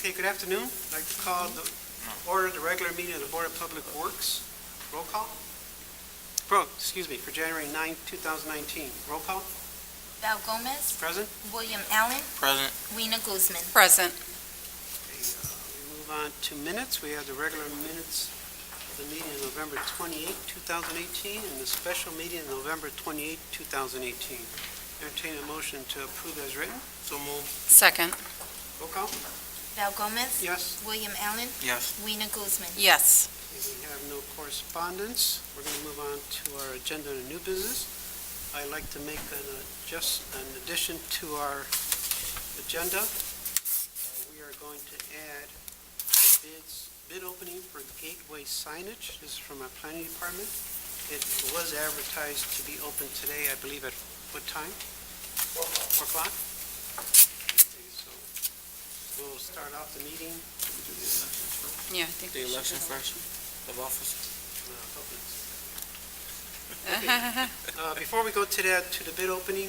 Okay, good afternoon. I'd like to call the order the regular meeting of the Board of Public Works. Roll call? For January 9, 2019. Roll call? Val Gomez, Present? William Allen, Present. Weena Guzman. Present. Okay, we move on to minutes. We have the regular minutes of the meeting of November 28, 2018, and the special meeting of November 28, 2018. Entertain a motion to approve as written. So moved. Second. Roll call? Val Gomez, Yes. William Allen, Yes. Weena Guzman. Yes. Okay, we have no correspondence. We're going to move on to our agenda and new business. I'd like to make an addition to our agenda. We are going to add the bid opening for gateway signage. This is from our planning department. It was advertised to be open today, I believe, at what time? 4 o'clock? Okay, so we'll start off the meeting. Yeah, I think The election first of office. Before we go to the bid opening,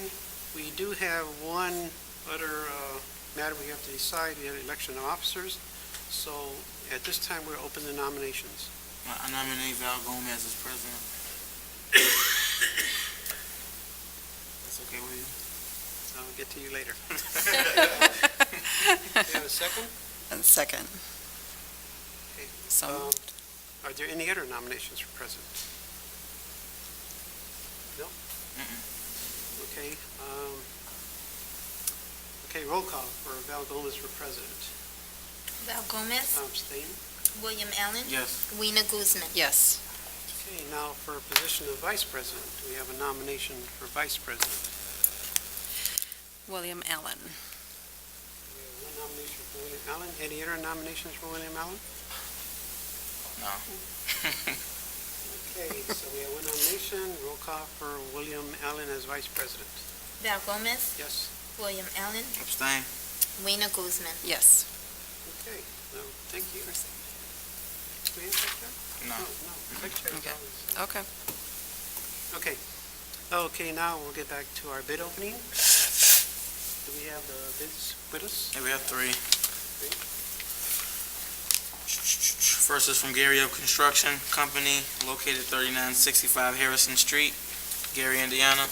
we do have one other matter we have to decide. We have election of officers. So at this time, we're open to nominations. I nominate Val Gomez as president. That's okay with you? I'll get to you later. You have a second? And second. Okay. So, Are there any other nominations for president? No? Okay. Okay, roll call for Val Gomez for president. Val Gomez, Abstain. William Allen, Yes. Weena Guzman. yes. Okay, now for position of vice president, we have a nomination for vice president. William Allen. We have one nomination for William Allen. Any other nominations for William Allen? No. Okay, so we have one nomination. Roll call for William Allen as vice president. Val Gomez, Yes? William Allen, Abstain. Weena Guzman. Yes. Okay, well, thank you. Do we have secretary? No. No, secretary is Okay. always- Okay. Okay. Okay, now we'll get back to our bid opening. Do we have the bids with us? Yeah, we have 3. First is from Gary Up Construction Company, located 3965 Harrison Street, Gary, Indiana.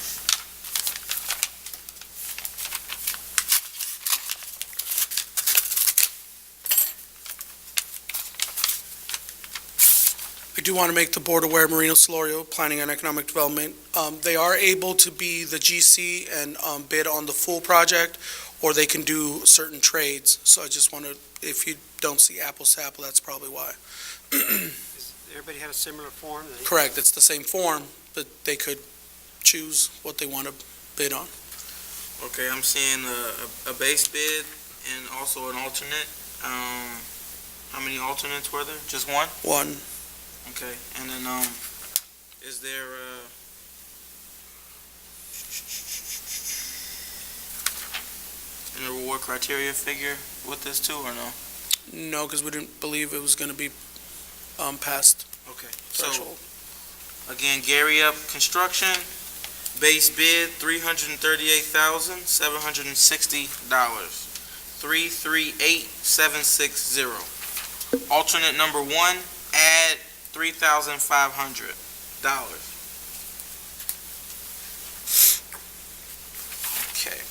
I do want to make the board aware, Marino Solorio, Planning and Economic Development, they are able to be the GC and bid on the full project, or they can do certain trades. So I just want to, if you don't see apples to apple, that's probably why. Does everybody have a similar form? Correct, it's the same form, but they could choose what they want to bid on. Okay, I'm seeing a base bid and also an alternate. How many alternates were there? Just one? One, Okay, and then, is there, any reward criteria figure with this too, or no? no, because we didn't believe it was going to be past Okay, so, threshold. again, Gary Up Construction, base bid, $338,760. 338760. Alternate number 1, add $3,500. Okay.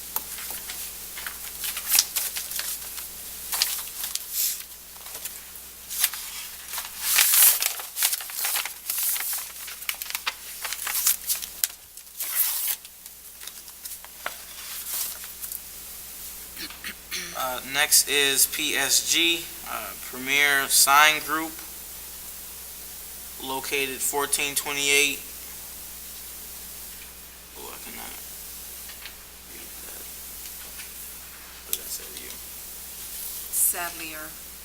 Next is PSG, Premier Sign Group, located 1428. Oh, I cannot read that. What did I say to you?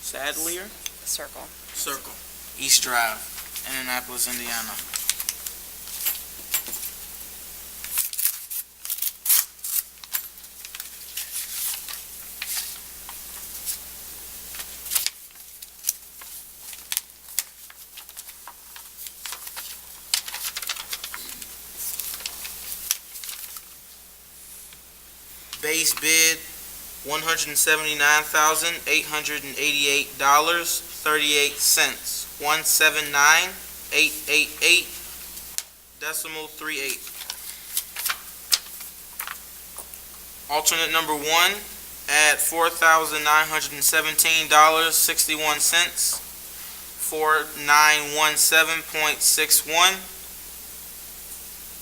Sadlier Circle. Circle, East Drive, Indianapolis, Indiana. Base bid $179,888.38. 179,888.38. Alternate number 1, add $4,917.61. 4917.61.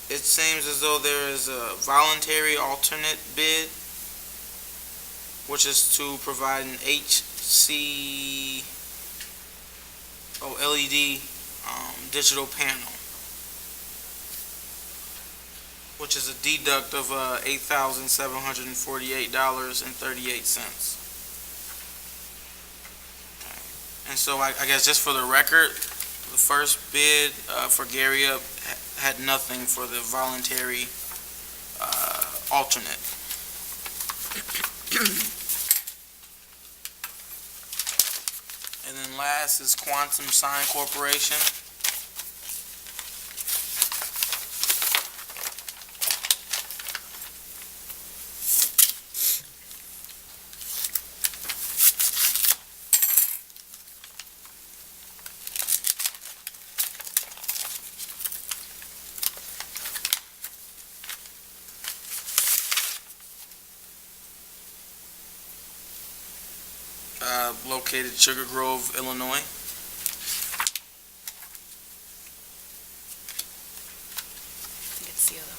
It seems as though there is a voluntary alternate bid, which is to provide an LED digital panel, which is a deduct of $8,748.38. And so I guess just for the record, the first bid for Gary Up had nothing for the voluntary alternate. And then last is Quantum Sign Corporation. Located Sugar Grove, Illinois. It's the other.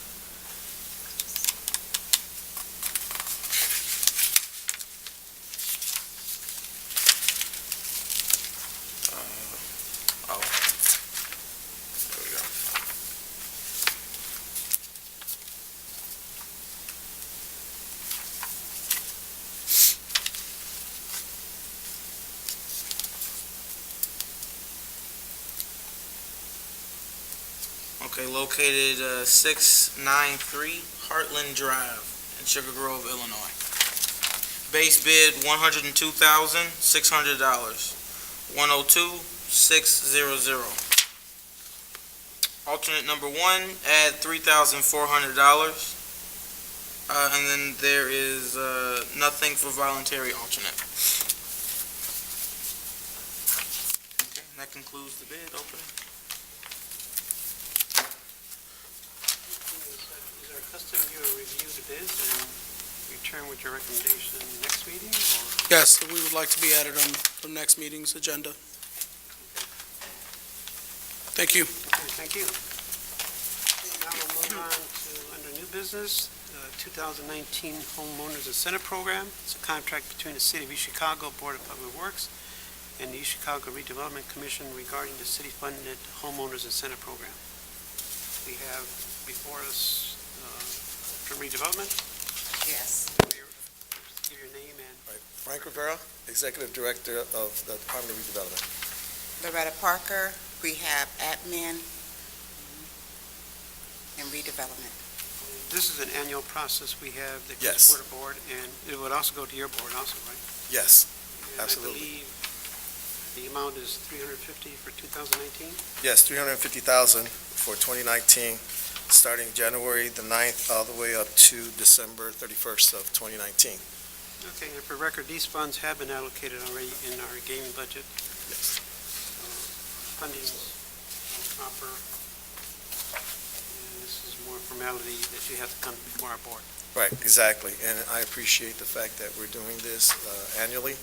Oh. There we go. Okay, located 693 Heartland Drive in Sugar Grove, Illinois. Base bid $102,600. 102,600. Alternate number 1, add $3,400. And then there is nothing for voluntary alternate. Okay, and that concludes the bid opening. Is our custom you review the bids and return with your recommendation next meeting, or? Yes, we would like to be added on the next meeting's agenda. Thank you. Okay, thank you. Now we'll move on to, under new business, 2019 Homeowners Incentive Program. It's a contract between the City of East Chicago Board of Public Works and the East Chicago Redevelopment Commission regarding the city-funded Homeowners Incentive Program. We have before us from redevelopment. Yes. Give your name and Frank Rivera, Executive Director of the Department of Redevelopment. Loretta Parker, Rehab Admin and Redevelopment. this is an annual process we have that goes Yes. before the board, and it would also go to your board also, right? Yes, And absolutely. I believe the amount is $350 for 2019? yes, $350,000 for 2019, starting January the 9th all the way up to December 31st of 2019. Okay, and for record, these funds have been allocated already in our gaming budget. Yes. Funding is proper, and this is more formality that you have to come before our board. Right, exactly. And I appreciate the fact that we're doing this annually,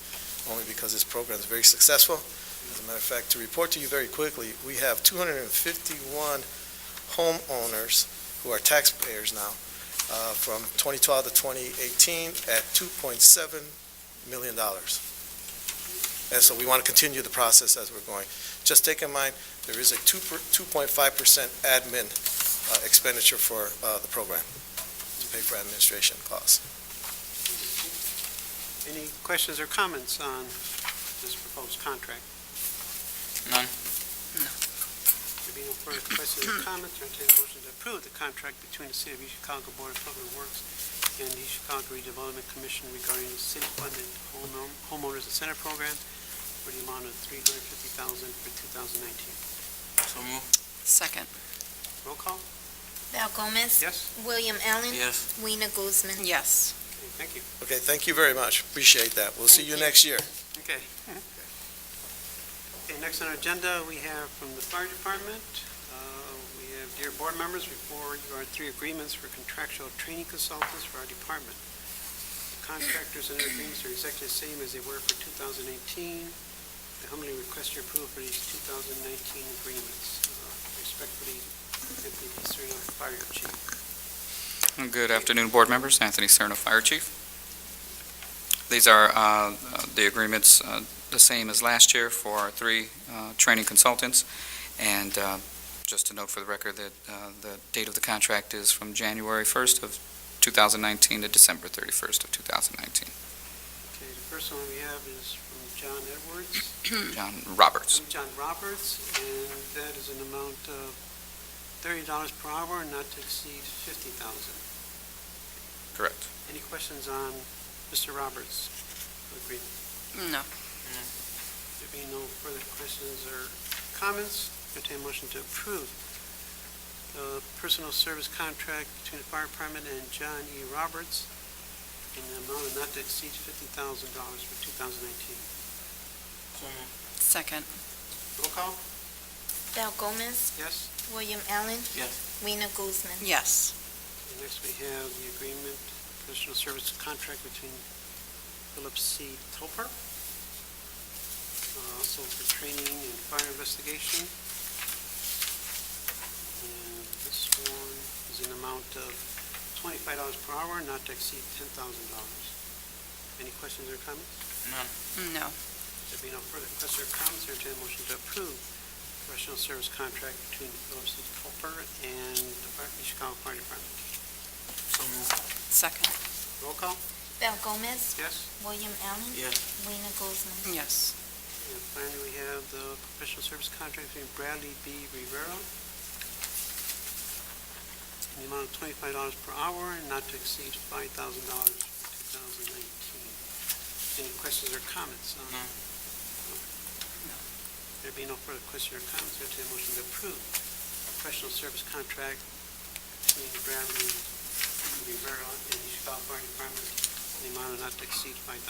only because this program is very successful. As a matter of fact, to report to you very quickly, we have 251 homeowners who are taxpayers now from 2012 to 2018 at $2.7 million. And so we want to continue the process as we're going. Just take in mind, there is a 2.5% admin expenditure for the program to pay for administration costs. Any questions or comments on this proposed contract? None. There being no further questions or comments, I entertain a motion to approve the contract between the City of East Chicago Board of Public Works and the East Chicago Redevelopment Commission regarding the city-funded homeowners incentive program for the amount of $350,000 for 2019. So move. Second. Roll call? Val Gomez. Yes? William Allen. Yes. Weena Guzman. Yes. Okay, thank you. Okay, thank you very much. Appreciate that. We'll see you next year. Okay. Okay, next on our agenda, we have from the fire department, we have, dear board members, before you are 3 agreements for contractual training consultants for our department. The contractors and their agreements are exactly the same as they were for 2018. I humbly request your approval for these 2019 agreements. Respectfully, Anthony P. Serino, Fire Chief. Good afternoon, board members. Anthony Serno, Fire Chief. These are the agreements the same as last year for our 3 training consultants. And just to note for the record that the date of the contract is from January 1st of 2019 to December 31st of 2019. Okay, the first one we have is from John Edwards. John Roberts. John Roberts, and that is an amount of $30 per hour, not to exceed $50,000. Correct. Any questions on Mr. Roberts' agreement? No. There being no further questions or comments, entertain a motion to approve the personal service contract between the fire department and John E. Roberts in the amount of not to exceed $50,000 for 2019. Second. Roll call? Val Gomez, Yes? William Allen, Yes. Rena Guzman. Yes. And next we have the agreement, professional service contract between Philip C. Topper, also for training and fire investigation. And this one is an amount of $25 per hour, not to exceed $10,000. Any questions or comments? No. There be no further questions or comments, entertain a motion to approve professional service contract between Philip C. Topper and the Chicago Fire Department. Second. Roll call? Val Gomez, Yes? William Allen, Yes. Rena Guzman. Yes. And finally, we have the professional service contract between Bradley B. Rivera in the amount of $25 per hour and not to exceed $5,000 for 2019. Any questions or comments? No. There be no further questions or comments, entertain a motion to approve professional service contract between Bradley Rivera and the Chicago Fire Department in the amount of not to exceed $5,000.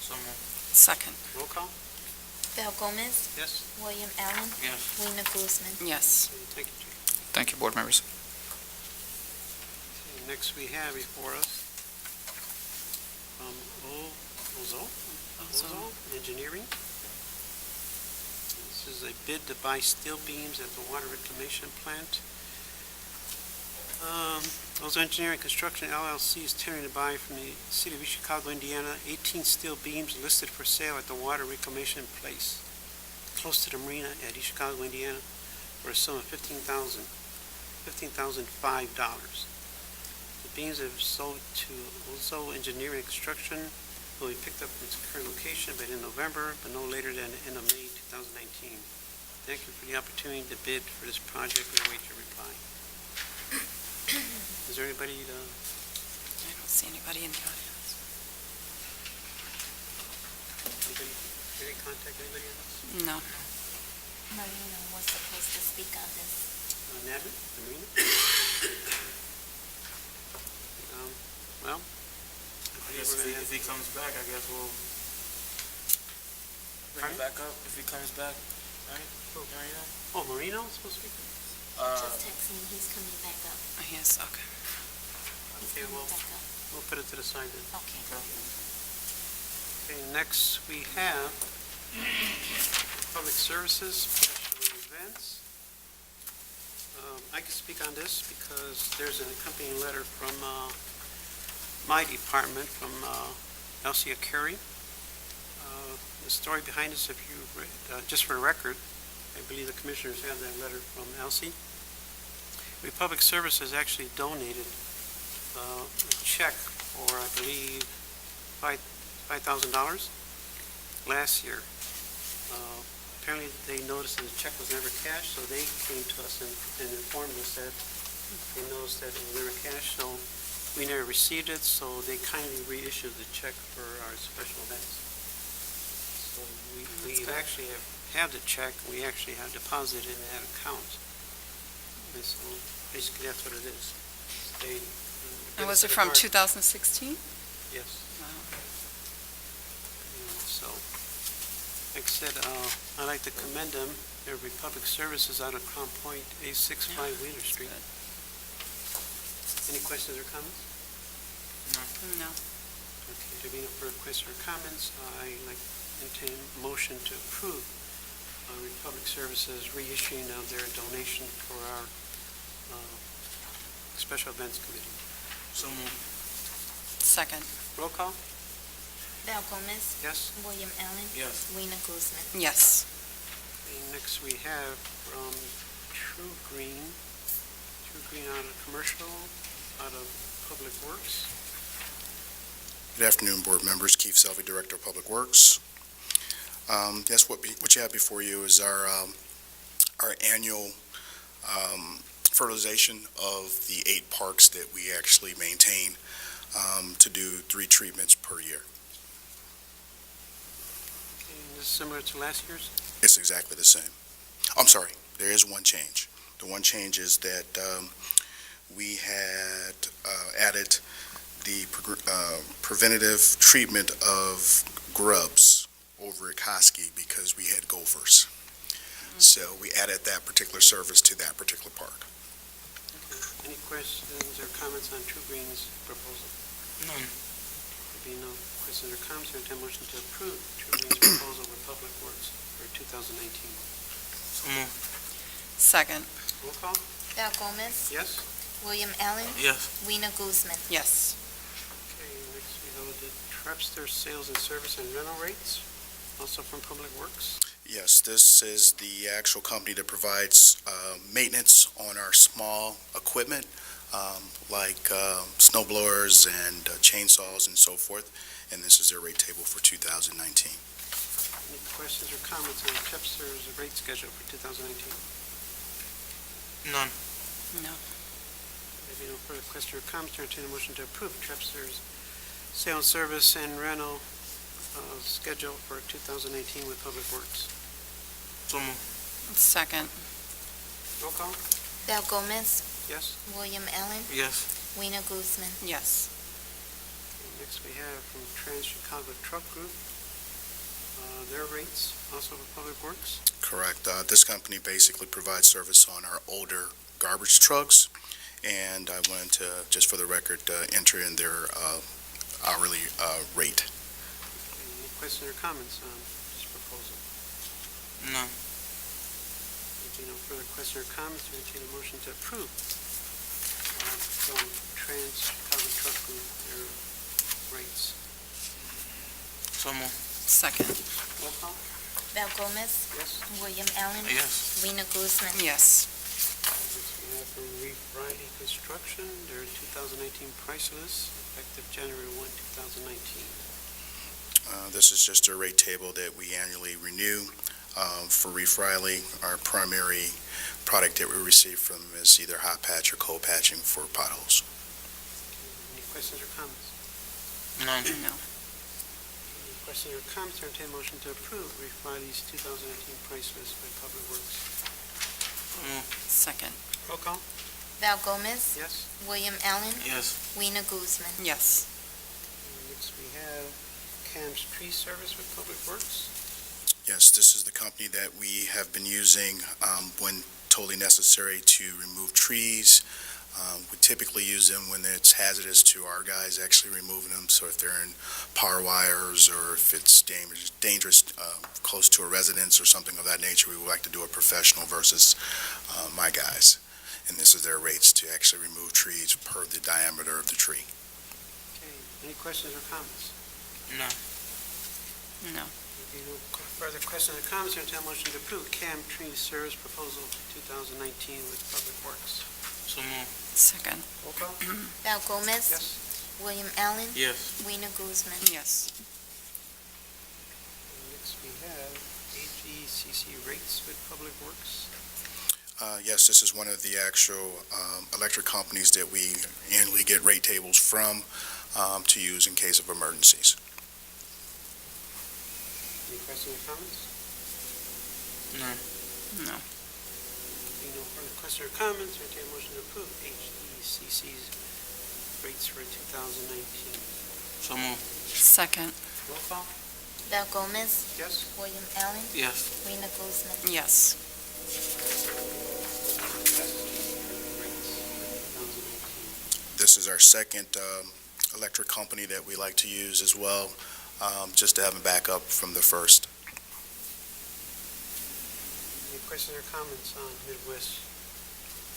So moved. Second. Roll call? Val Gomez, Yes? William Allen, Yes. Rena Guzman. Yes. Okay, thank you, Chief. Thank you, board members. Okay, next we have before us Ozo Engineering. This is a bid to buy steel beams at the water reclamation plant. Ozo Engineering Construction LLC is tendering to buy from the city of Chicago, Indiana, 18 steel beams listed for sale at the water reclamation place, close to the marina at East Chicago, Indiana, for a sum of $15,005. The beams have sold to Ozo Engineering and Construction, will be picked up from its current location by the end of November, but no later than the end of May 2019. Thank you for the opportunity to bid for this project. We await your reply. Is there anybody I don't see anybody in the audience. did they contact anybody else? No. Marina was supposed to speak on this. Natalie, Marina? Well, I I guess believe we're gonna if he comes back, I guess we'll bring Pardon? it back up if he comes back, right? Marino? Oh, Marino is supposed to be? Just text me, he's coming back up. Yes, okay. He's Okay, coming well, back up. we'll put it to the side then. Okay. Okay, next we have public services, special events. I can speak on this because there's an accompanying letter from my department, from Elsie Curry. The story behind this, if you read, just for the record, I believe the commissioners have that letter from Elsie. Republic Services actually donated a check for, I believe, $5,000 last year. Apparently, they noticed that the check was never cashed, so they came to us and informed us that they noticed that it was never cashed, so we never received it, so they kindly reissued the check for our special events. So we actually have the check, we actually have deposited in that account. And so basically, that's what it is. They And was it from 2016? Yes. Wow. So, like I said, I'd like to commend them. They're Republic Services out of Crown Point, A65 Wheeler Street. Any questions or comments? No. Okay, there being no further questions or comments, I'd like to entertain a motion to approve Republic Services reissuing of their donation for our Special Events Committee. So moved. Second. Roll call? Val Gomez, Yes? William Allen, Yes. Weena Guzman. Yes. And next we have from True Green out of Commercial, out of Public Works. Good afternoon, board members. Keith Selvey, Director of Public Works. Yes, what you have before you is our annual fertilization of the 8 parks that we actually maintain to do 3 treatments per year. Okay, and this is similar to last year's? It's exactly the same. I'm sorry, there is one change. The one change is that we had added the preventative treatment of grubs over at Koski because we had gophers. So we added that particular service to that particular park. Okay. Any questions or comments on True Green's proposal? None. There being no questions or comments, I entertain a motion to approve True Green's proposal with Public Works for 2019. So moved. Second. Roll call? Val Gomez, Yes? William Allen, Yes. Weena Guzman. Yes. Okay, next we have the Trapster sales and service and rental rates, also from Public Works. Yes, this is the actual company that provides maintenance on our small equipment, like snow blowers and chainsaws and so forth, and this is their rate table for 2019. Any questions or comments on Trapster's rate schedule for 2019? None. No. There being no further questions or comments, I entertain a motion to approve Trapster's sales, service, and rental schedule for 2018 with Public Works. So moved. Second. Roll call? Val Gomez, Yes? William Allen, Yes. Weena Guzman. Yes. And next we have from Trans Chicago Truck Group, their rates, also for Public Works. Correct. This company basically provides service on our older garbage trucks, and I wanted to, just for the record, enter in their hourly rate. Any questions or comments on this proposal? None. There being no further questions or comments, I entertain a motion to approve from Trans Chicago Truck Group their rates. So moved. Second. Roll call? Val Gomez, Yes? William Allen, Yes. Weena Guzman. Yes. Next we have from Reef Riley Construction, their 2019 price list, effective January 1, 2019. This is just a rate table that we annually renew for Reef Riley. Our primary product that we receive from them is either hot patch or cold patching for potholes. Any questions or comments? None. No. Any questions or comments, or entertain a motion to approve Reef Riley's 2019 price list by Public Works? So moved. Second. Roll call? Val Gomez, Yes? William Allen, Yes. Weena Guzman. Yes. And next we have Cam's Tree Service with Public Works. Yes, this is the company that we have been using when totally necessary to remove trees. We typically use them when it's hazardous to our guys actually removing them, so if they're in power wires or if it's dangerous close to a residence or something of that nature, we would like to do a professional versus my guys. And this is their rates to actually remove trees per the diameter of the tree. Okay, any questions or comments? None. No. There being no further questions or comments, I entertain a motion to approve Cam Tree Service proposal for 2019 with Public Works. So moved. Second. Roll call? Val Gomez, Yes? William Allen, Yes. Weena Guzman. Yes. And next we have AGCC rates with Public Works. Yes, this is one of the actual electric companies that we annually get rate tables from to use in case of emergencies. Any questions or comments? None. No. Being no further questions or comments, I entertain a motion to approve HECC's rates for 2019. So move. Second. Roll call? Val Gomez, Yes? William Allen, Yes. Rena Guzman. Yes. This is our second electric company that we like to use as well, just to have a backup from the first. Any questions or comments on Midwest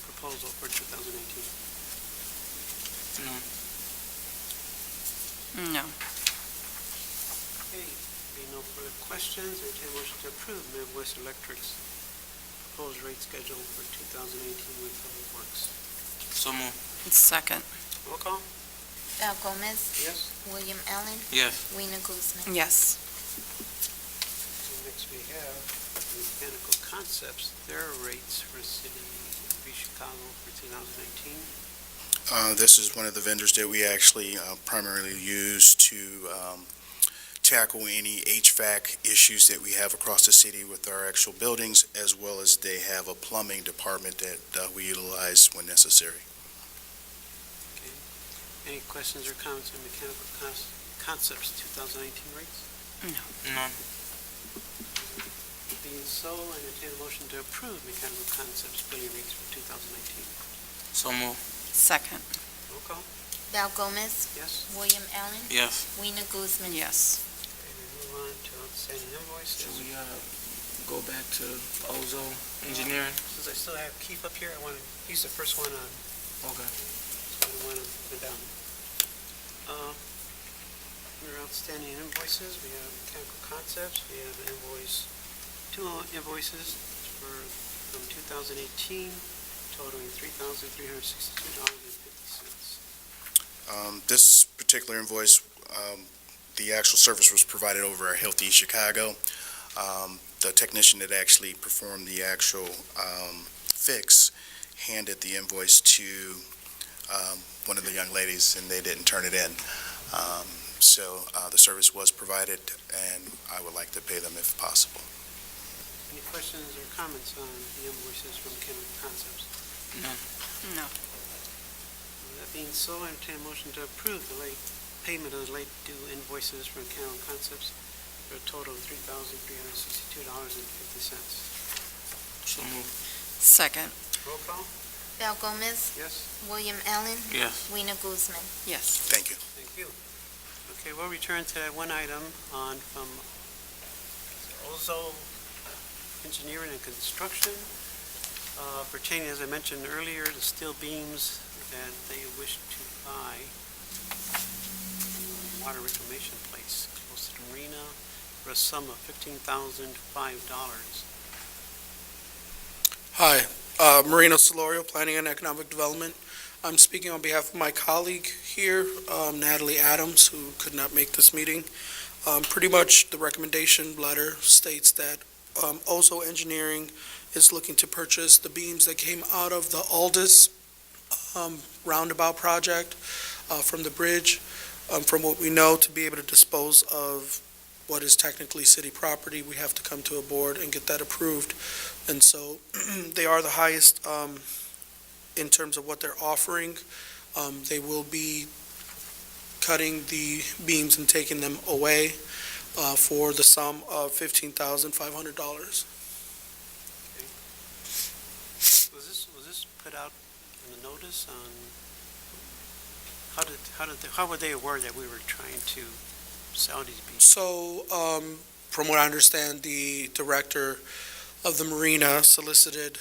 proposal for 2018? No. Okay, being no further questions, entertain a motion to approve Midwest Electric's proposed rate schedule for 2018 with Public Works. So move. Second. Roll call? Val Gomez, Yes? William Allen, Yes. Rena Guzman. Yes. And next we have Mechanical Concepts, their rates for the city of East Chicago for 2019. This is one of the vendors that we actually primarily use to tackle any HVAC issues that we have across the city with our actual buildings, as well as they have a plumbing department that we utilize when necessary. Any questions or comments on Mechanical Concepts 2019 rates? None. Being so, I entertain a motion to approve Mechanical Concepts billing rates for 2019. So move. Second. Roll call? Val Gomez, Yes? William Allen, Yes. Rena Guzman. Yes. Okay, we move on to outstanding invoices. Should we go back to Ozo Engineering? Since I still have Keith up here, I want to, he's the first one on, Okay. so I don't want to go down. Under outstanding invoices, we have Mechanical Concepts, we have two invoices from 2018 totaling $3,362.50. This particular invoice, the actual service was provided over at Health East Chicago. The technician that actually performed the actual fix handed the invoice to one of the young ladies, and they didn't turn it in. So the service was provided, and I would like to pay them if possible. Any questions or comments on the invoices from Mechanical Concepts? No. That being so, I entertain a motion to approve the late payment of the late due invoices from Mechanical Concepts for a total of $3,362.50. So move. Second. Roll call? Val Gomez, Yes? William Allen, Yes. Rena Guzman. Yes. Thank you. Thank you. Okay, we'll return to that one item on from Ozo Engineering and Construction pertaining, as I mentioned earlier, the steel beams that they wish to buy water reclamation place close to the marina for a sum of $15,005. Hi, Marino Solorio, Planning and Economic Development. I'm speaking on behalf of my colleague here, Natalie Adams, who could not make this meeting. Pretty much the recommendation letter states that Ozo Engineering is looking to purchase the beams that came out of the Aldous roundabout project from the bridge. From what we know, to be able to dispose of what is technically city property, we have to come to a board and get that approved. And so they are the highest in terms of what they're offering. They will be cutting the beams and taking them away for the sum of $15,500. Was this put out in the notice on, how were they aware that we were trying to sell these beams? So, from what I understand, the director of the marina solicited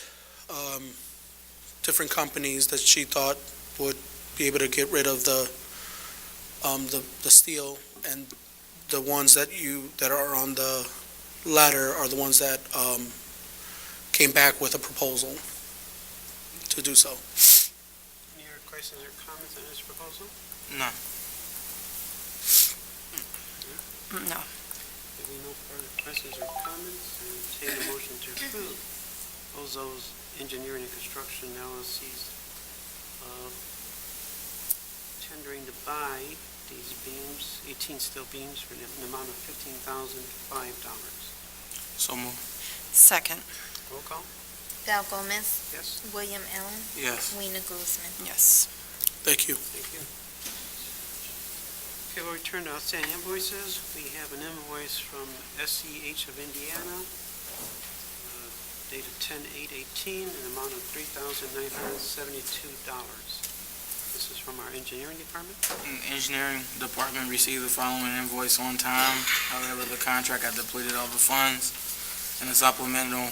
different companies that she thought would be able to get rid of the steel, and the ones that are on the letter are the ones that came back with a proposal to do so. Any other questions or comments on this proposal? No. No. There being no further questions or comments, I entertain a motion to approve Ozo's Engineering and Construction LLC's tendering to buy these beams, 18 steel beams, for an amount of $15,005. So move. Second. Roll call? Val Gomez, Yes? William Allen, Yes. Rena Guzman. Thank Yes. you. Thank you. Okay, we'll return to outstanding invoices. We have an invoice from SEH of Indiana, dated 10/8/18, in the amount of $3,972. This is from our engineering department. Engineering department received the following invoice on time. However, the contract had depleted all the funds, and the supplemental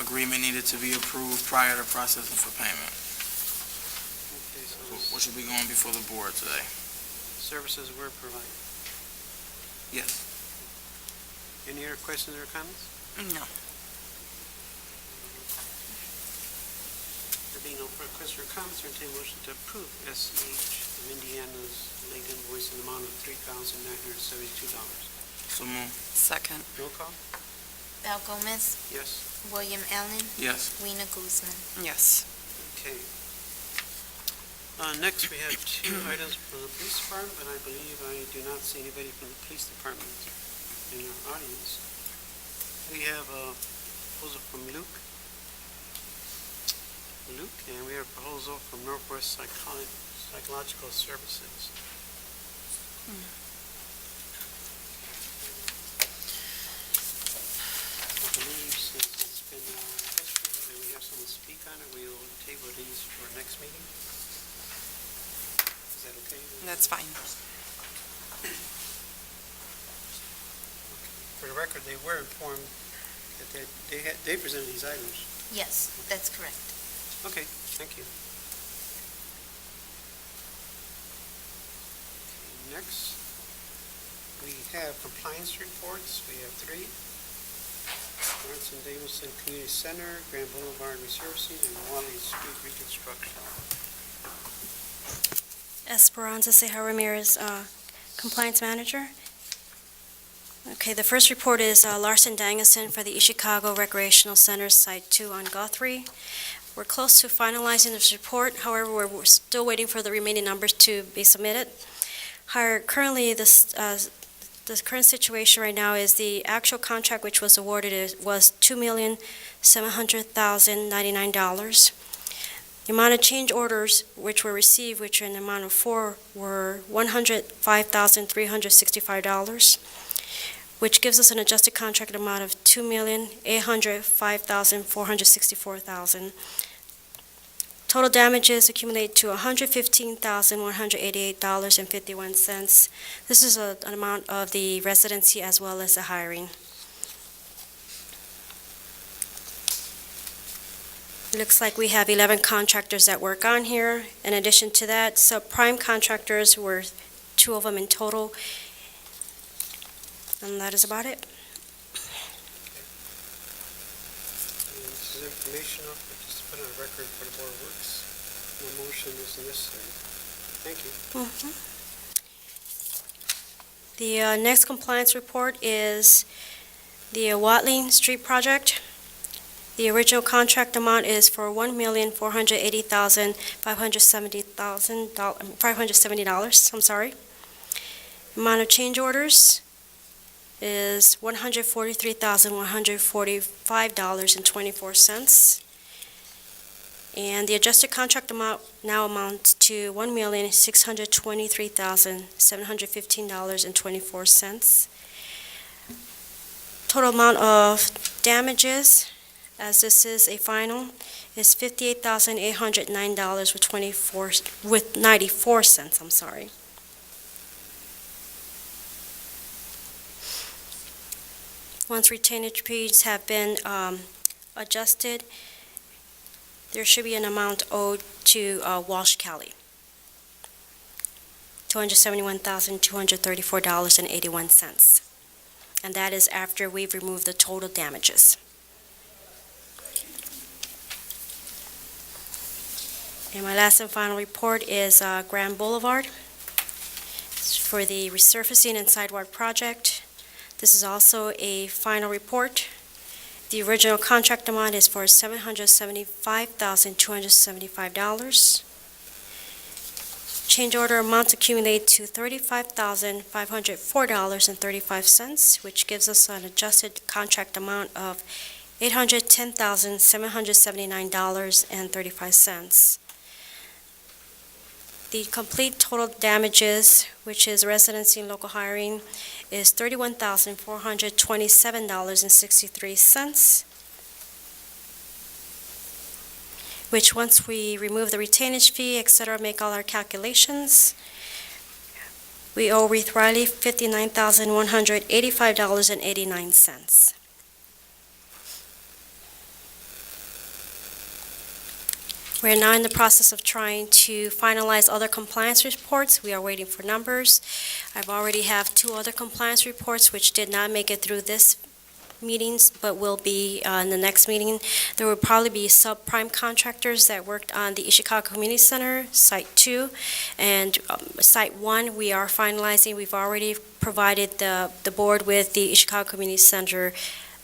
agreement needed to be approved prior to processing for payment, Okay, so which will be going before the board today. services were provided. Yes. Any other questions or comments? No. There being no further questions or comments, I entertain a motion to approve SEH of Indiana's late invoice in the amount of $3,972. So move. Second. Roll call? Val Gomez, Yes. William Allen, Yes. Rena Guzman. Yes. Okay. Next, we have two items from the police department, but I believe I do not see anybody from the police department in our audience. We have a proposal from Luke, and we have a proposal from Northwest Psychological Services. I believe since it's been tested, and we have someone speak on it, we will table these for next meeting. Is that okay? That's fine. For the record, they were informed that they presented these items. Yes, that's correct. Okay, thank you. Okay, next, we have compliance reports. We have three. Lawrence and Davidson Community Center, Grand Boulevard resurfacing, and Wally Street reconstruction. Esperanza Ceja Ramirez, Compliance Manager. Okay, the first report is Larson Danguson for the East Chicago Recreational Center, Site 2 on Guthrie. We're close to finalizing this report, however, we're still waiting for the remaining numbers to be submitted. Currently, the current situation right now is the actual contract which was awarded was $2,700,099. The amount of change orders which were received, which are in the amount of 4, were $105,365, which gives us an adjusted contract amount of $2,805,464. Total damages accumulate to $115,188.51. This is an amount of the residency as well as the hiring. It looks like we have 11 contractors that work on here. In addition to that, subprime contractors were 2 of them in total. And that is about it. And this is informational, but just to put on record for the Board of Works. No motion is necessary. Thank you. The next compliance report is the Watling Street project. The original contract amount is for $1,480,570. I'm sorry. Amount of change orders is $143,145.24. And the adjusted contract amount now amounts to $1,623,715.24. Total amount of damages, as this is a final, is $58,809 with 94 cents. I'm sorry. Once retainage fees have been adjusted, there should be an amount owed to Walsh Kelly, $271,234.81. And that is after we've removed the total damages. And my last and final report is Grand Boulevard. It's for the resurfacing and sidewalk project. This is also a final report. The original contract amount is for $775,275. Change order amounts accumulate to $35,504.35, which gives us an adjusted contract amount of $810,779.35. The complete total damages, which is residency and local hiring, is $31,427.63, which once we remove the retainage fee, et cetera, make all our calculations, we owe Reith Riley $59,185.89. We're now in the process of trying to finalize other compliance reports. We are waiting for numbers. I've already have 2 other compliance reports which did not make it through this meetings, but will be in the next meeting. There will probably be subprime contractors that worked on the East Chicago Community Center, Site 2, and Site 1 we are finalizing. We've already provided the board with the East Chicago Community Center,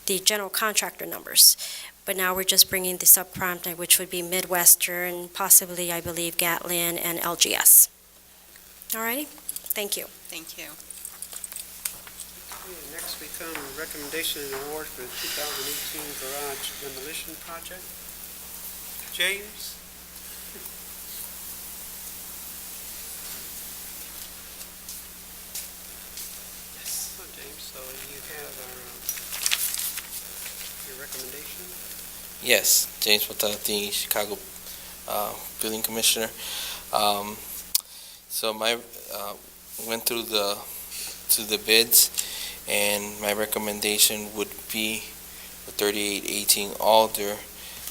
the general contractor numbers. But now we're just bringing the subprime, which would be Midwestern, possibly, I believe, Gatlin and LGS. All righty? Thank you. Thank you. Okay, next we come recommendation and award for the 2018 garage demolition project. James? Yes. Oh, James, so you have your recommendation? Yes, James Patanati, Chicago Building Commissioner. So my went through the bids, and my recommendation would be for 3818 Alder.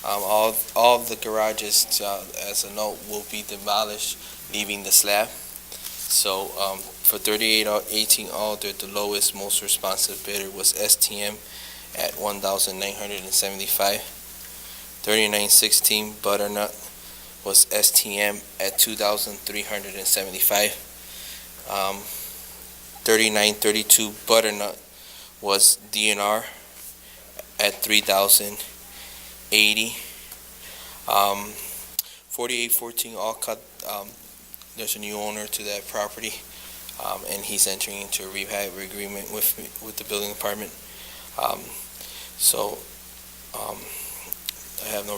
All of the garages, as a note, will be demolished, leaving the slab. So for 3818 Alder, the lowest, most responsive bidder was STM at $1,975. 3916 Butternut was STM at $2,375. 3932 Butternut was DNR at $3,080. 4814 Alcott, there's a new owner to that property, and he's entering into a rehab agreement with the building department. I have no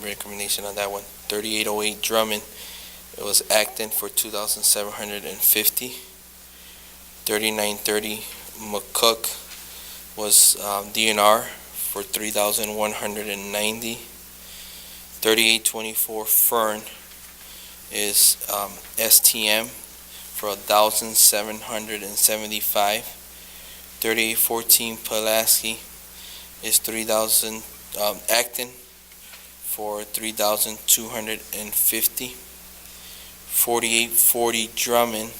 recommendation on that one. 3808 Drummond, it was Acton for $2,750. 3930 McCook was DNR for $3,190. 3824 Fern is STM for $1,775. 3814 Pulaski is 3,000. Acton for $3,250. 4840 Drummond,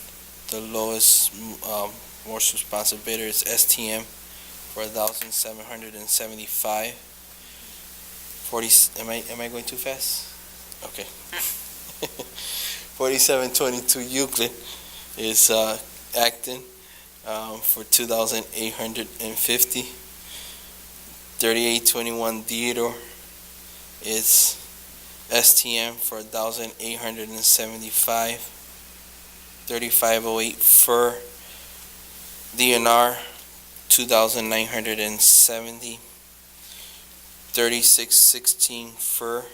the lowest, most responsive bidder is STM for $1,775. Am I going too fast? Okay. 4722 Euclid is Acton for $2,850. 3821 Theodore is STM for $1,875. 3508 Fur DNR $2,970. 3616 Fur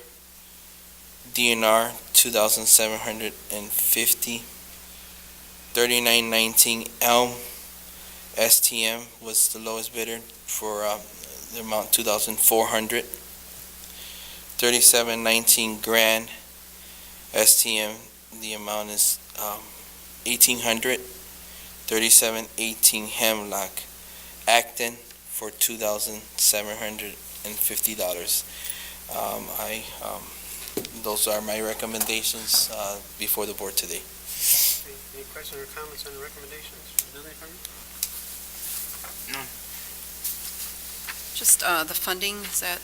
DNR $2,750. 3919 Elm STM was the lowest bidder for the amount $2,400. 3719 Grand STM, the amount is $1,800. 3718 Hemlock Acton for $2,750. Those are my recommendations before the board today. Any questions or comments on the recommendations from the building department? Just the funding, is that,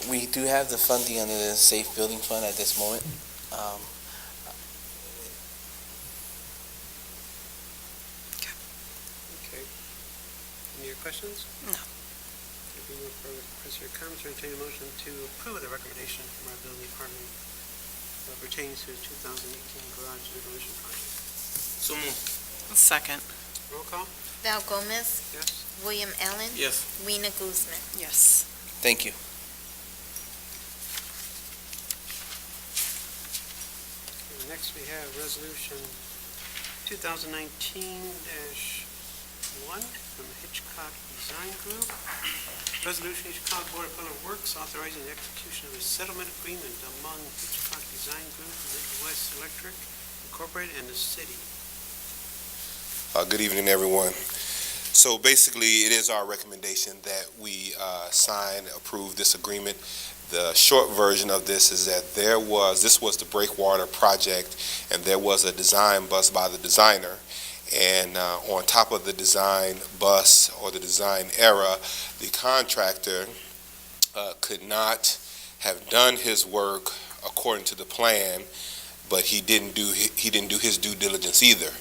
We do have the funding under the Safe Building Fund at this moment. Okay. Any other questions? No. If you no further questions or comments, entertain a motion to approve the recommendation from our building department pertaining to the 2018 garage demolition project. So moved. second? Roll call? Val Gomez, Yes. William Allen, Yes. Rena Guzman. Yes. Thank you. next we have Resolution 2019-1 from Hitchcock Design Group. Resolution Hitchcock Board of Public Works authorizing the execution of a settlement agreement among Hitchcock Design Group, Midwest Electric Incorporated, and the city. Good evening, everyone. So basically, it is our recommendation that we approve this agreement. The short version of this is that this was the breakwater project, and there was a design bus by the designer. And on top of the design bus or the design era, the contractor could not have done his work according to the plan, but he didn't do his due diligence either.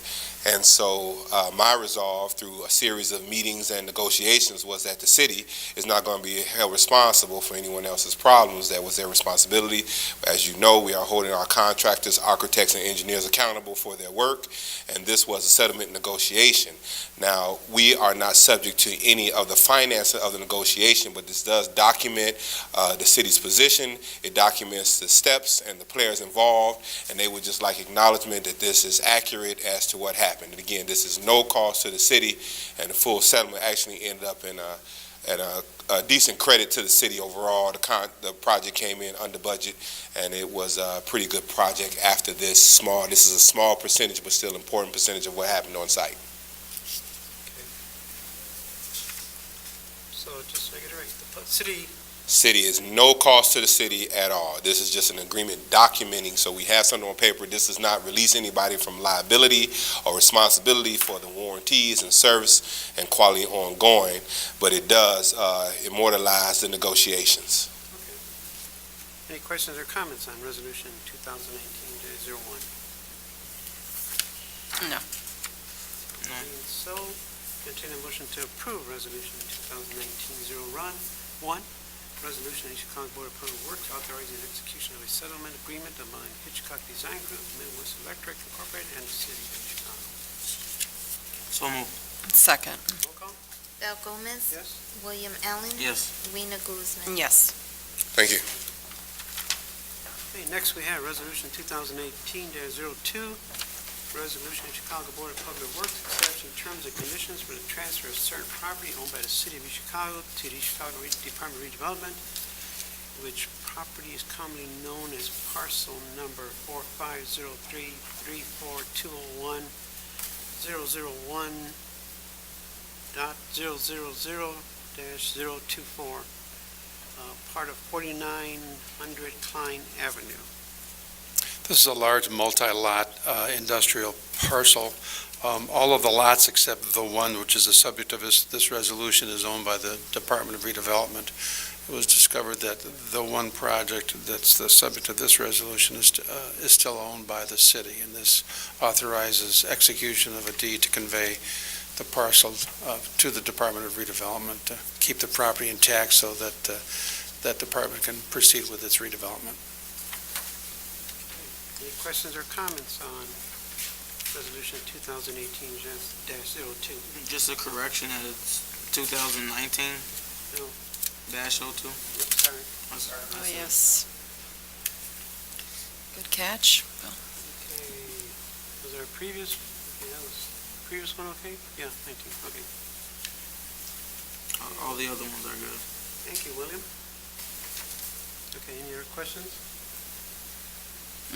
And so my resolve through a series of meetings and negotiations was that the city is not going to be held responsible for anyone else's problems. That was their responsibility. As you know, we are holding our contractors, architects, and engineers accountable for their work, and this was a settlement negotiation. Now, we are not subject to any of the financing of the negotiation, but this does document the city's position. It documents the steps and the players involved, and they would just like acknowledgement that this is accurate as to what happened. And again, this is no cost to the city, and the full settlement actually ended up in a decent credit to the city overall. The project came in under budget, and it was a pretty good project after this is a small percentage, but still important percentage of what happened on site. So just make it right. The City is no cost to the city at all. This is just an agreement documenting, so we have something on paper. This does not release anybody from liability or responsibility for the warranties and service and quality ongoing, but it does immortalize the negotiations. Okay. Any questions or comments on Resolution 2019-01? No. Being so, entertain a motion to approve Resolution 2019-01. Resolution of the Chicago Board of Public Works authorizing the execution of a settlement agreement among Hitchcock Design Group, Midwest Electric Incorporated, and the city of Chicago. So moved. Second. Roll call? Val Gomez. Yes. William Allen. Yes. Rena Guzman. Yes. Thank you. Okay, next we have Resolution 2018-02. Resolution of Chicago Board of Public Works establishing terms and conditions for the transfer of certain property owned by the city of Chicago to the Chicago Department of Redevelopment, which property is commonly known as parcel number 450334341.000-024, part of 4900 Klein Avenue. This is a large multi-lot industrial parcel. All of the lots except the one which is the subject of this resolution is owned by the Department of Redevelopment. It was discovered that the one project that's the subject of this resolution is still owned by the city, and this authorizes execution of a deed to convey the parcel to the Department of Redevelopment to keep the property intact so that that department can proceed with its redevelopment. Any questions or comments on Resolution 2018-02? Just a correction, it's 2019-02. Yep, sorry. Oh, yes. Good catch. Well, Okay, was there a previous, okay, that was, previous one okay? Yeah, 19, okay. All the other ones are good. Thank you, William. Okay, any other questions?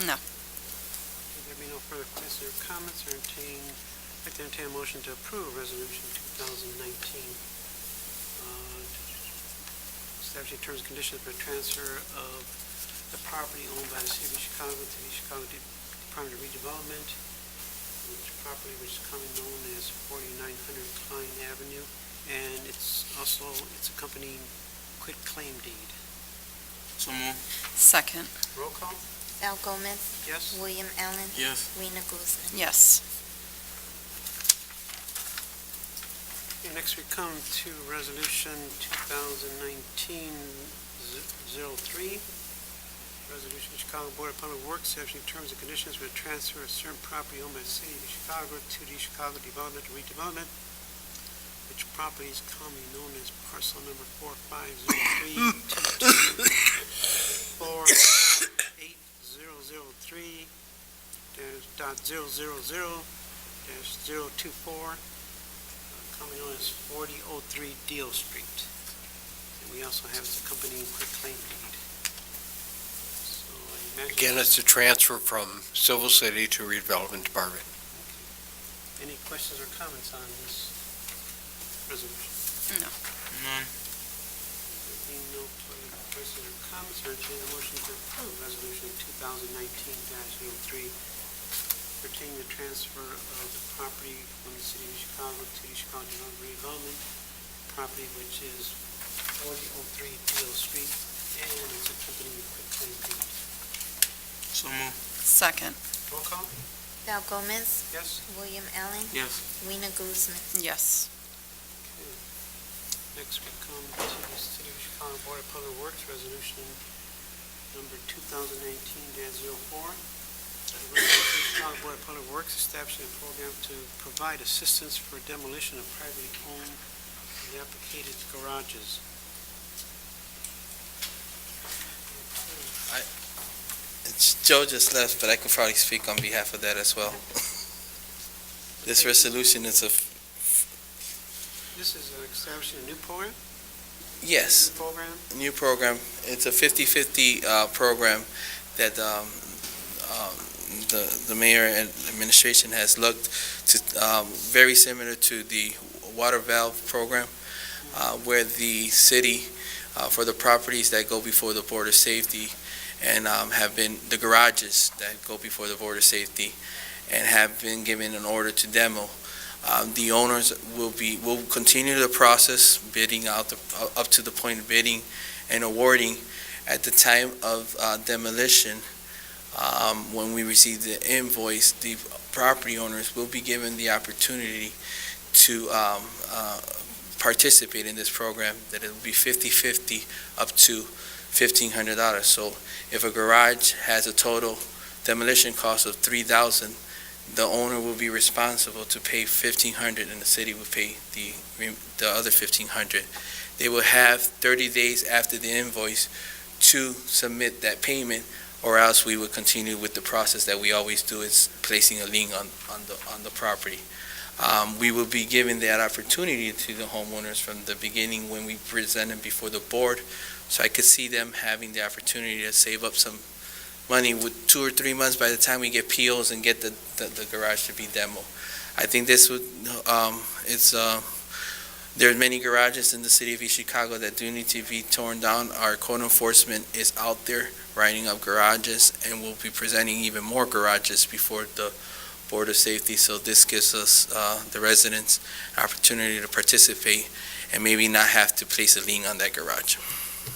No. There be no further questions or comments, or I'd like to entertain a motion to approve Resolution 2019, establishing terms and conditions for transfer of the property owned by the city of Chicago to the Chicago Department of Redevelopment, which is commonly known as 4900 Klein Avenue, and it's accompanying quit claim deed. So moved. Second. Roll call? Val Gomez. Yes? William Allen. Yes. Rena Guzman. Yes. Okay, next we come to Resolution 2019-03. Resolution of Chicago Board of Public Works establishing terms and conditions for the transfer of certain property owned by the city of Chicago to the Chicago Development and Redevelopment, which property is commonly known as parcel number 450322 48003 -000-024, commonly known as 4003 Deal Street. And we also have its accompanying quitclaim deed. So I imagine... Again, it's a transfer from Civil City to Redevelopment Department. Any questions or comments on this resolution? No. None. There being no further questions or comments, I entertain a motion to approve Resolution 2019-03 pertaining to transfer of the property from the City of Chicago to the Chicago Department of Redevelopment, property which is 4003 Deal Street, and its accompanying quitclaim deed. So move. Second. Roll call? Val Gomez, Yes? William Allen, Yes. Weena Guzman. Yes. Next, we come to the City of Chicago Board of Public Works Resolution number 2019-04. The resolution of the Chicago Board of Public Works establishing a program to provide assistance for demolition of privately owned dilapidated garages. It's Joe just left, but I can probably speak on behalf of that as well. This resolution is This is establishing a new program? yes, New program? new program. It's a 50/50 program that the mayor and administration has looked to, very similar to the water valve program, where the city, for the properties that go before the Board of Safety and have been, the garages that go before the Board of Safety and have been given an order to demo, the owners will continue the process, bidding out up to the point of bidding and awarding. At the time of demolition, when we receive the invoice, the property owners will be given the opportunity to participate in this program, that it will be 50/50 up to $1,500. So if a garage has a total demolition cost of $3,000, the owner will be responsible to pay $1,500 and the city will pay the other $1,500. They will have 30 days after the invoice to submit that payment, or else we would continue with the process that we always do, is placing a lien on the property. We will be giving that opportunity to the homeowners from the beginning when we present them before the board, so I could see them having the opportunity to save up some money with 2 or 3 months by the time we get POs and get the garage to be demo. I think this would, there's many garages in the city of East Chicago that do need to be torn down. Our code enforcement is out there writing up garages, and we'll be presenting even more garages before the Board of Safety. So this gives us, the residents, opportunity to participate and maybe not have to place a lien on that garage.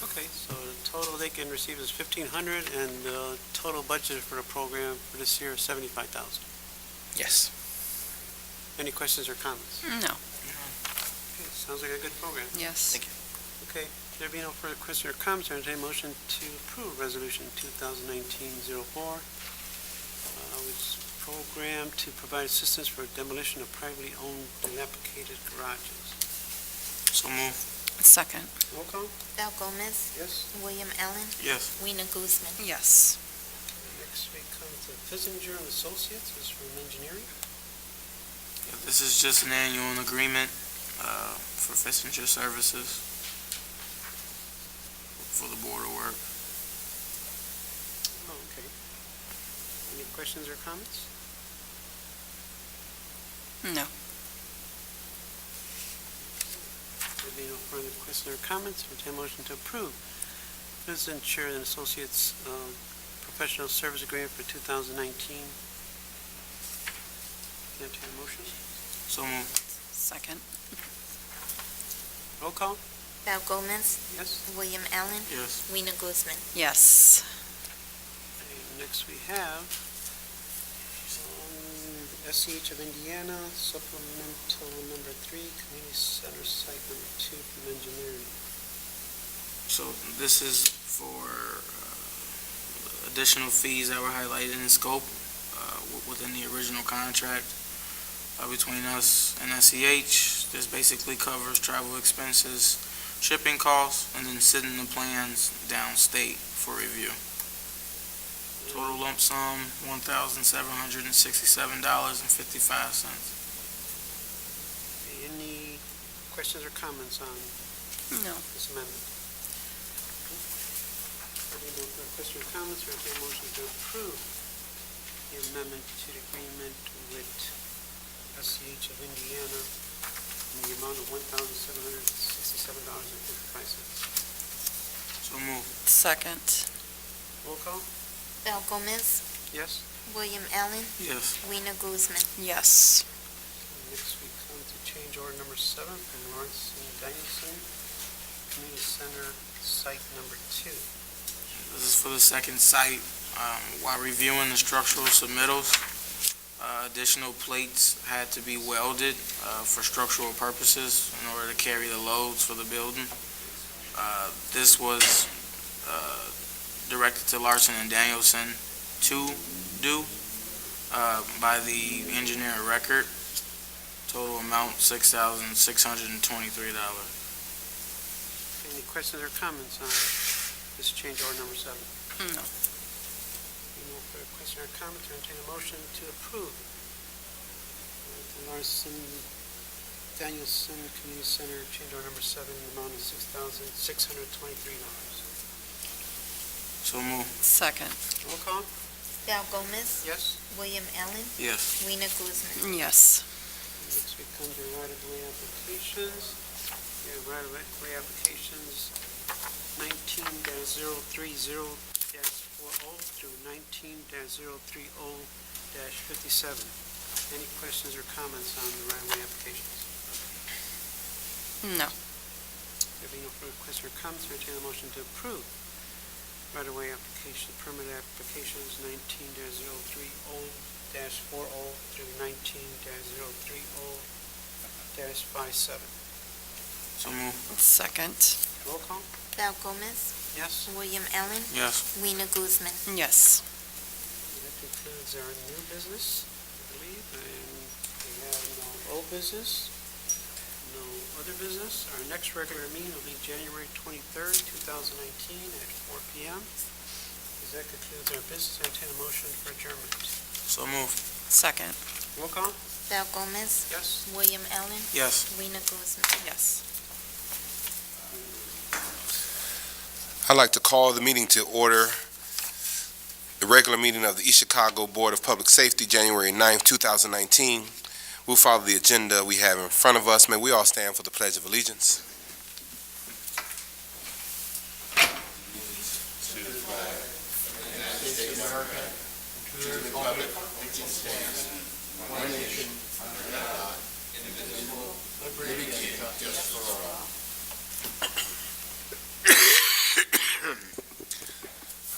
Okay, so the total they can receive is $1,500, and the total budget for the program for this year is $75,000. Yes. Any questions or comments? No. Okay, sounds like a good program. Yes. Thank you. Okay, there be no further questions or comments, I entertain a motion to approve Resolution 2019-04, which is a program to provide assistance for demolition of privately owned dilapidated garages. So move. Second. Roll call? Val Gomez, Yes? William Allen, Yes. Weena Guzman. Yes. Next we come to Fissinger and Associates, this is from engineering. Yeah, this is just an annual agreement for Fissinger Services for the border work. Oh, okay. Any questions or comments? No. There being no further questions or comments, entertain a motion to approve Fissinger and Associates professional service agreement for 2019. Entertain a motion? So move. Second. Roll call? Val Gomez, Yes? William Allen, Yes. Weena Guzman. Yes. And next we have SCH of Indiana, supplemental number 3, community center site number 2 from engineering. So this is for additional fees that were highlighted in the scope within the original contract between us and SEH. This basically covers travel expenses, shipping costs, and then sending the plans downstate for review. Total lump sum, $1,767.55. Any questions or comments on No. this amendment? Any more questions or comments, or entertain a motion to approve the amendment to the agreement with SCH of Indiana in the amount of $1,767.55? So moved. Second. Roll call? Val Gomez, Yes? William Allen, Yes. Rena Guzman. Yes. Next we come to change order number 7 from Lawrence and Danielson, Community Center, site number 2. This is for the second site. While reviewing the structural submittals, additional plates had to be welded for structural purposes in order to carry the loads for the building. This was directed to Larson and Danielson to do by the engineer of record. Total amount $6,623. Any questions or comments on this change order number 7? No. Any more further questions or comments, or entertain a motion to approve the Larson Danielson Community Center change order number 7 in the amount of $6,623. So moved. Second. Roll call? Val Gomez, Yes? William Allen, Yes. Rena Guzman. Yes. Next we come to right-of-way applications. We have right-of-way applications 19-030-40 through 19-030-57. Any questions or comments on the right-of-way applications? No. There being no further questions or comments, I entertain a motion to approve right-of-way application, permit applications 19-030-40 through 19-030-57. So moved. Second. Roll call? Val Gomez, Yes? William Allen, Yes. Rena Guzman. Yes. That concludes our new business, I believe, and we have no old business, no other business. Our next regular meeting will be January 23rd, 2019 at 4 p.m. As that concludes our business, I entertain a motion for adjournment. So moved. Second. Roll call? Val Gomez, Yes? William Allen, Yes. Rena Guzman. Yes. I'd like to call the meeting to order, the regular meeting of the East Chicago Board of Public Safety, January 9th, 2019. We'll follow the agenda we have in front of us. May we all stand for the Pledge of Allegiance.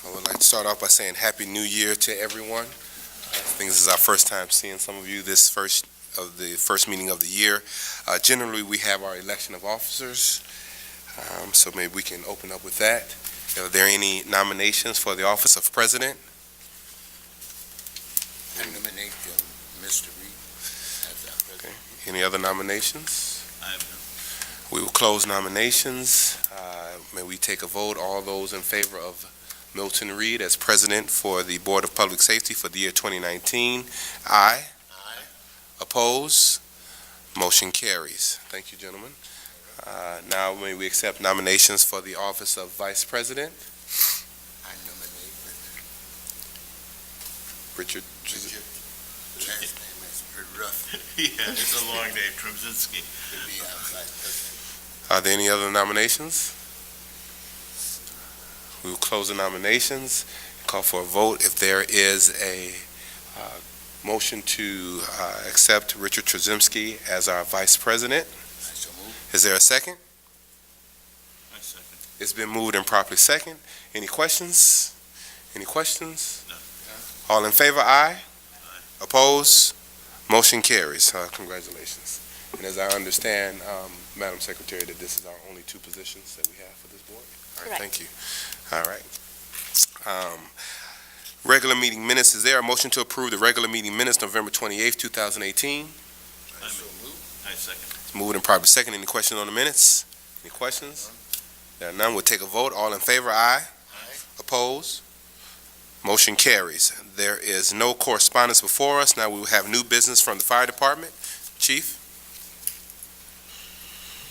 I would like to start off by saying Happy New Year to everyone. I think this is our first time seeing some of you this first meeting of the year. Generally, we have our election of officers, so maybe we can open up with that. Are there any nominations for the office of president? I nominate Mr. Reed as our president. Any other nominations? I have We will close nominations. May we take a vote? All those in favor of Milton Reed as president for the Board of Public Safety for the year 2019? Aye. Aye. Oppose? Motion carries. Thank you, gentlemen. Now may we accept nominations for the office of vice president? I nominate Richard. Richard. Last name is pretty rough. Yeah, it's a long name, Trzymczynski. To be our vice president. Are there any other nominations? We will close the nominations, call for a vote. If there is a motion to accept Richard Trzymczynski as our vice president, I shall move. is there a second? I second. It's been moved and properly second. Any questions? Any questions? No. All in favor, aye? Aye. Oppose? Motion carries. Congratulations. And as I understand, Madam Secretary, that this is our only two positions that we have for this board? All right, Correct. thank you. All right. Regular meeting minutes, is there a motion to approve the regular meeting minutes, November 28th, 2018? I shall move. I second. It's moved and properly second. Any questions on the minutes? Any questions? There are none. We'll take a vote. All in favor, aye? Aye. Oppose? Motion carries. There is no correspondence before us. Now we will have new business from the fire department. Chief?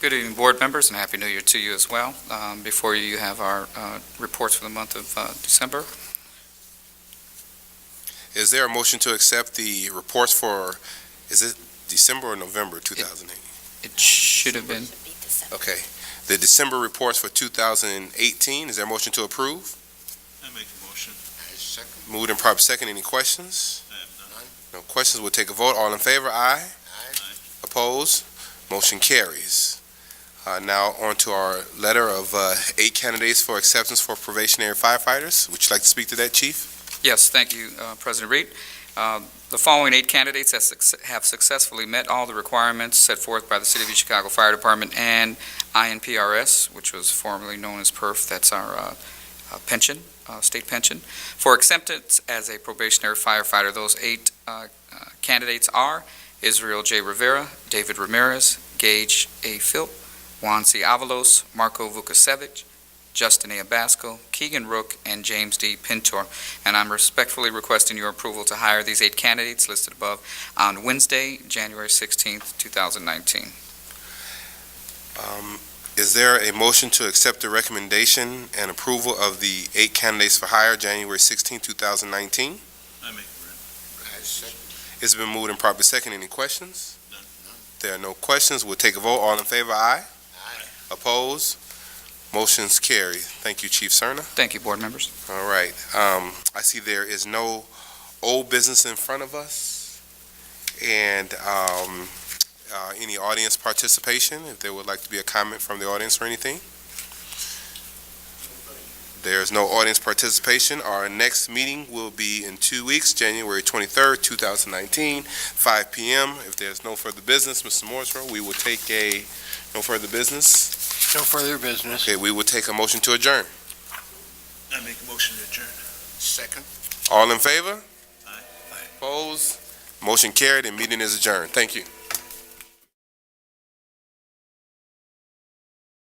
Good evening, board members, and Happy New Year to you as well. Before you have our reports for the month of December. Is there a motion to accept the reports for, is it December or November 2008? It should have been. Should be December. Okay. The December reports for 2018, is there a motion to approve? I make a motion. Moved and properly second. Any questions? I have none. No questions. We'll take a vote. All in favor? Aye. Aye. Opposed? Motion carries. Now on to our letter of 8 candidates for acceptance for probationary firefighters. Would you like to speak to that, Chief? Yes, thank you, President Reed. The following 8 candidates have successfully met all the requirements set forth by the City of East Chicago Fire Department and INPRS, which was formerly known as PERF. That's our pension, state pension. For acceptance as a probationary firefighter, those 8 candidates are Israel J. Rivera, David Ramirez, Gage A. Philp, Juan C. Avalos, Marco Vukasevic, Justin A. Abasco, Keegan Rook, and James D. Pintor. And I'm respectfully requesting your approval to hire these 8 candidates listed above on Wednesday, January 16th, 2019. Is there a motion to accept the recommendation and approval of the 8 candidates for hire January 16, 2019? I make a It's been moved and properly second. Any questions? None. There are no questions. We'll take a vote. All in favor? Aye. Aye. Opposed? Motion's carried. Thank you, Chief Cerna. Thank you, board members. All right. I see there is no old business in front of us. And any audience participation, if there would like to be a comment from the audience or anything? There's no audience participation. Our next meeting will be in 2 weeks, January 23rd, 2019, 5 p.m. If there's no further business, Mr. Morrisroe, we will take no further business. No further business. Okay, we will take a motion to adjourn. I make a motion to adjourn. Second. All in favor? Aye. Opposed? Motion carried and meeting is adjourned. Thank you.